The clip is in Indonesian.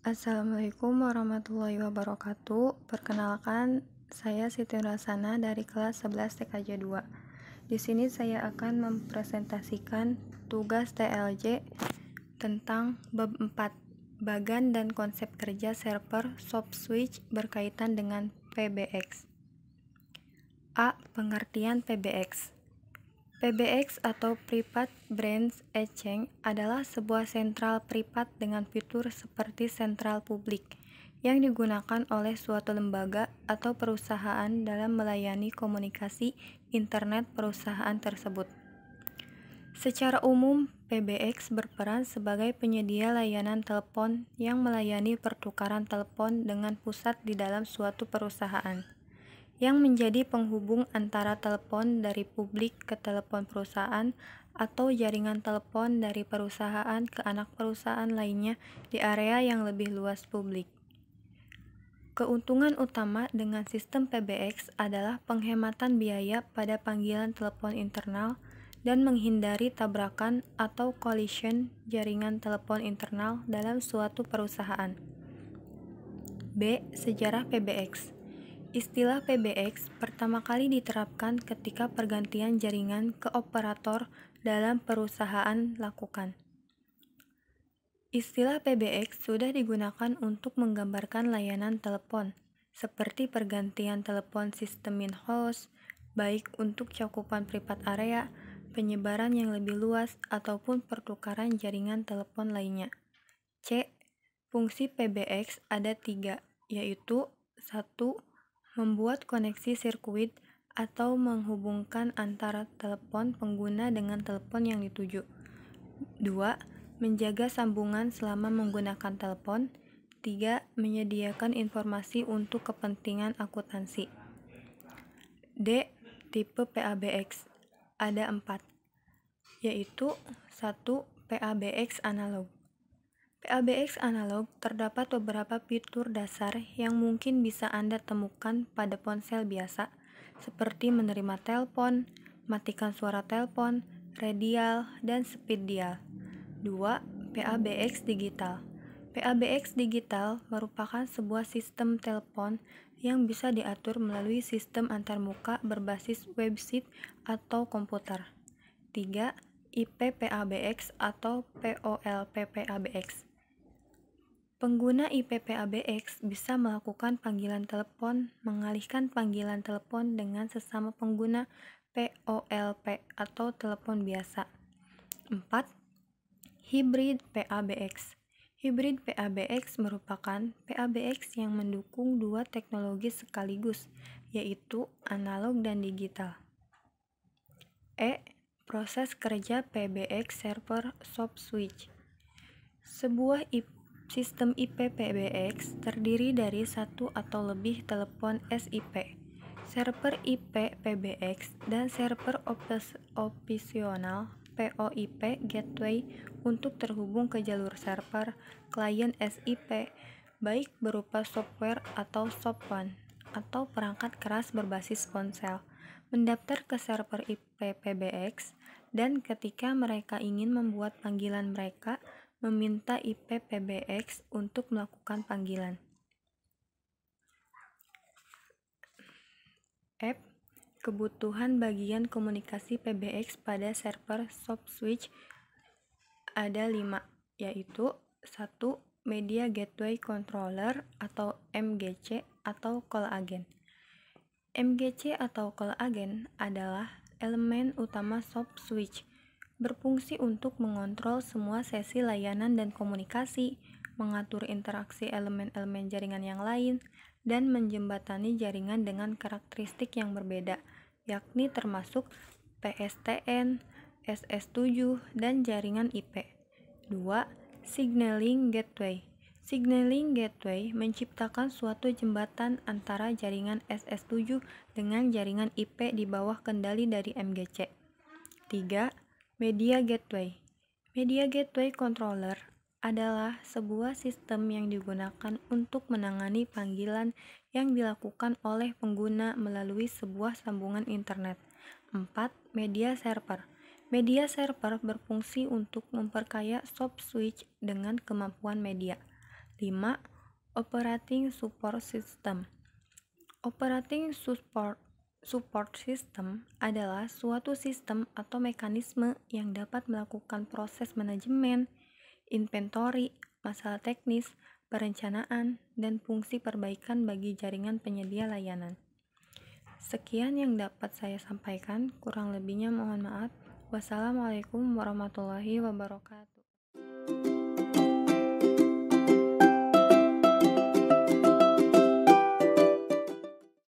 Assalamualaikum warahmatullahi wabarakatuh. Perkenalkan, saya Siti Nurhasana dari kelas 11 TKJ 2. Di sini saya akan mempresentasikan tugas TLJ tentang bab 4, bagan dan konsep kerja server soft switch berkaitan dengan PBX. A. Pengertian PBX. PBX atau Private Branch Exchange adalah sebuah sentral privat dengan fitur seperti sentral publik yang digunakan oleh suatu lembaga atau perusahaan dalam melayani komunikasi internet perusahaan tersebut. Secara umum, PBX berperan sebagai penyedia layanan telepon yang melayani pertukaran telepon dengan pusat di dalam suatu perusahaan, yang menjadi penghubung antara telepon dari publik ke telepon perusahaan atau jaringan telepon dari perusahaan ke anak perusahaan lainnya di area yang lebih luas publik. Keuntungan utama dengan sistem PBX adalah penghematan biaya pada panggilan telepon internal dan menghindari tabrakan atau collision jaringan telepon internal dalam suatu perusahaan. B. Sejarah PBX. Istilah PBX pertama kali diterapkan ketika pergantian jaringan ke operator dalam perusahaan lakukan. Istilah PBX sudah digunakan untuk menggambarkan layanan telepon, seperti pergantian telepon sistem in-house, baik untuk cakupan privat area, penyebaran yang lebih luas, ataupun pertukaran jaringan telepon lainnya. C. Fungsi PBX ada 3, yaitu 1. Membuat koneksi sirkuit atau menghubungkan antara telepon pengguna dengan telepon yang dituju. 2. Menjaga sambungan selama menggunakan telepon. 3. Menyediakan informasi untuk kepentingan akuntansi. D. Tipe PABX ada 4, yaitu 1. PABX analog. PABX analog terdapat beberapa fitur dasar yang mungkin bisa Anda temukan pada ponsel biasa, seperti menerima telepon, matikan suara telepon, radial, dan speed dial. 2. PABX digital. PABX digital merupakan sebuah sistem telepon yang bisa diatur melalui sistem antarmuka berbasis website atau komputer. 3. IP PABX atau POLP PABX. Pengguna IP PABX bisa melakukan panggilan telepon, mengalihkan panggilan telepon dengan sesama pengguna POLP atau telepon biasa. 4. Hybrid PABX. Hybrid PABX merupakan PABX yang mendukung dua teknologi sekaligus, yaitu analog dan digital. E. Proses kerja PBX server soft switch. Sebuah sistem IP PBX terdiri dari satu atau lebih telepon SIP, server IP PBX, dan server operasional POIP gateway untuk terhubung ke jalur server klien SIP, baik berupa software atau softphone atau perangkat keras berbasis ponsel, mendaftar ke server IP PBX, dan ketika mereka ingin membuat panggilan mereka meminta IP PBX untuk melakukan panggilan. F. Kebutuhan bagian komunikasi PBX pada server soft switch ada 5, yaitu 1. Media Gateway Controller atau MGC atau call agent. MGC atau call agent adalah elemen utama soft switch, berfungsi untuk mengontrol semua sesi layanan dan komunikasi, mengatur interaksi elemen-elemen jaringan yang lain, dan menjembatani jaringan dengan karakteristik yang berbeda, yakni termasuk PSTN, SS7, dan jaringan IP. 2. Signaling Gateway. Signaling Gateway menciptakan suatu jembatan antara jaringan SS7 dengan jaringan IP di bawah kendali dari MGC. 3. Media Gateway. Media Gateway Controller adalah sebuah sistem yang digunakan untuk menangani panggilan yang dilakukan oleh pengguna melalui sebuah sambungan internet. 4. Media Server. Media server berfungsi untuk memperkaya soft switch dengan kemampuan media. 5. Operating Support System. Operating support system adalah suatu sistem atau mekanisme yang dapat melakukan proses manajemen, inventory, masalah teknis, perencanaan, dan fungsi perbaikan bagi jaringan penyedia layanan. Sekian yang dapat saya sampaikan, kurang lebihnya mohon maaf. Wassalamualaikum warahmatullahi wabarakatuh.